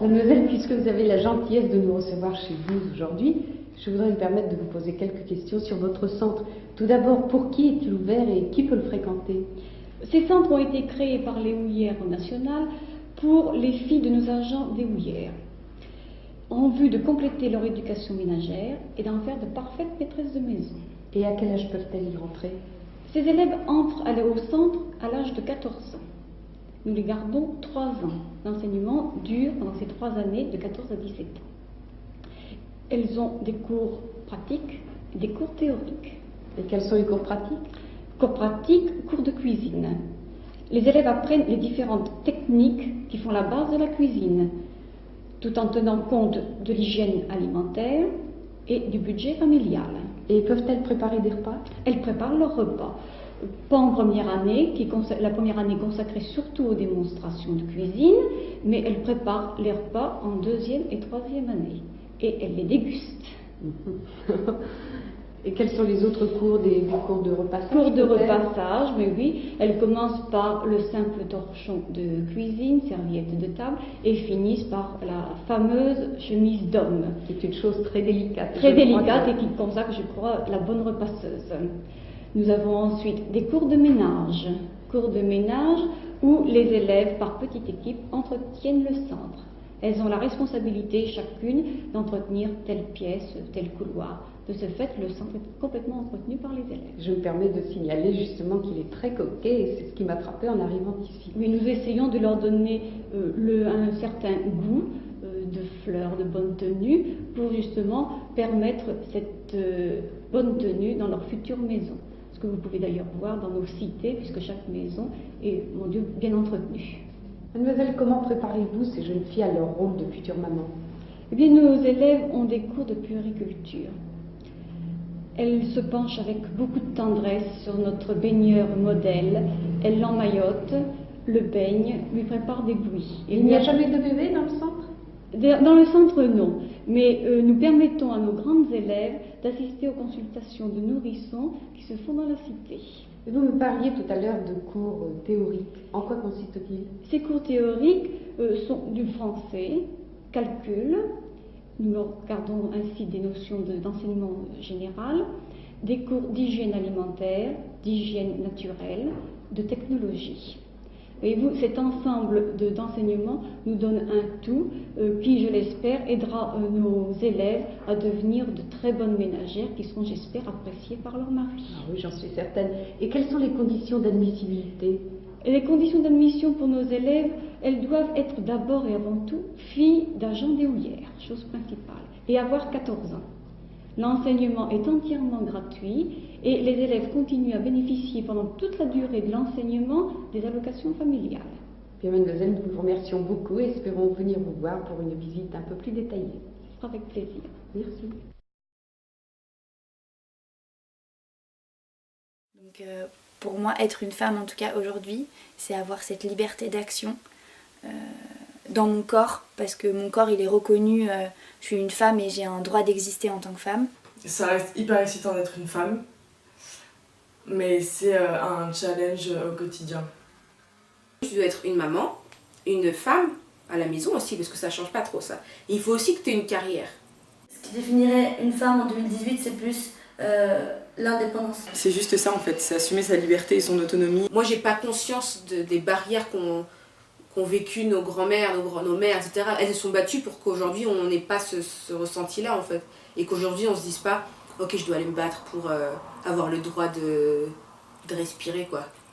Mademoiselle, puisque vous avez la gentillesse de nous recevoir chez vous aujourd'hui, je voudrais me permettre de vous poser quelques questions sur votre centre. Tout d'abord, pour qui est-il ouvert et qui peut le fréquenter? Ces centres ont été créés par les houillères nationales pour les filles de nos agents des houillères, en vue de compléter leur éducation ménagère et d'en faire de parfaites maîtresses de maison. Et à quel âge peuvent-elles y rentrer? Ces élèves entrent au centre à l'âge de 14 ans. Nous les gardons 3 ans. L'enseignement dure pendant ces 3 années de 14 à 17 ans. Elles ont des cours pratiques et des cours théoriques. Et quels sont les cours pratiques? Cours pratiques, cours de cuisine. Les élèves apprennent les différentes techniques qui font la base de la cuisine, tout en tenant compte de l'hygiène alimentaire et du budget familial. Et peuvent-elles préparer des repas? Elles préparent leurs repas. Pas en première année, la première année consacrée surtout aux démonstrations de cuisine, mais elles préparent les repas en 2e et 3e année. Et elles les dégustent. Et quels sont les autres cours, des cours de repassage? Cours de repassage, mais oui, elles commencent par le simple torchon de cuisine, serviette de table, et finissent par la fameuse chemise d'homme. C'est une chose très délicate. Très délicate et qui consacre, je crois, la bonne repasseuse. Nous avons ensuite des cours de ménage où les élèves, par petite équipe, entretiennent le centre. Elles ont la responsabilité, chacune, d'entretenir telle pièce, tel couloir. De ce fait, le centre est complètement entretenu par les élèves. Je me permets de signaler justement qu'il est très coquet et c'est ce qui m'a frappé en arrivant ici. Oui, nous essayons de leur donner un certain goût de fleurs, de bonne tenue, pour justement permettre cette bonne tenue dans leur future maison. Ce que vous pouvez d'ailleurs voir dans nos cités, puisque chaque maison est, mon Dieu, bien entretenue. Mademoiselle, comment préparez-vous ces jeunes filles à leur rôle de future maman? Eh bien, nos élèves ont des cours de puériculture. Elles se penchent avec beaucoup de tendresse sur notre baigneur modèle. Elles l'emmaillotent, le baignent, lui préparent des bouillies. Il n'y a jamais de bébé dans le centre? Dans le centre, non. Mais nous permettons à nos grandes élèves d'assister aux consultations de nourrissons qui se font dans la cité. Vous me parliez tout à l'heure de cours théoriques. En quoi consiste-t-il? Ces cours théoriques sont du français, calcul. Nous leur gardons ainsi des notions d'enseignement général, des cours d'hygiène alimentaire, d'hygiène naturelle, de technologie. Voyez-vous, cet ensemble d'enseignements nous donne un tout qui, je l'espère, aidera nos élèves à devenir de très bonnes ménagères qui seront, j'espère, appréciées par leur mari. Ah oui, j'en suis certaine. Et quelles sont les conditions d'admissibilité? Les conditions d'admission pour nos élèves, elles doivent être d'abord et avant tout filles d'agents des houillères, chose principale, et avoir 14 ans. L'enseignement est entièrement gratuit et les élèves continuent à bénéficier pendant toute la durée de l'enseignement des allocations familiales. Bien, mademoiselle, nous vous remercions beaucoup et espérons venir vous voir pour une visite un peu plus détaillée. Ce sera avec plaisir. Merci. Donc, pour moi, être une femme, en tout cas aujourd'hui, c'est avoir cette liberté d'action dans mon corps, parce que mon corps, il est reconnu, je suis une femme et j'ai un droit d'exister en tant que femme. Ça reste hyper excitant d'être une femme, mais c'est un challenge au quotidien. Tu dois être une maman, une femme à la maison aussi, parce que ça change pas trop ça. Et il faut aussi que tu aies une carrière. Ce qui définirait une femme en 2018, c'est plus l'indépendance. C'est juste ça en fait, c'est assumer sa liberté et son autonomie. Moi, j'ai pas conscience des barrières qu'ont vécu nos grands-mères, nos mères, etc. Elles se sont battues pour qu'aujourd'hui on n'ait pas ce ressenti-là en fait. Et qu'aujourd'hui on se dise pas, ok, je dois aller me battre pour avoir le droit de respirer quoi.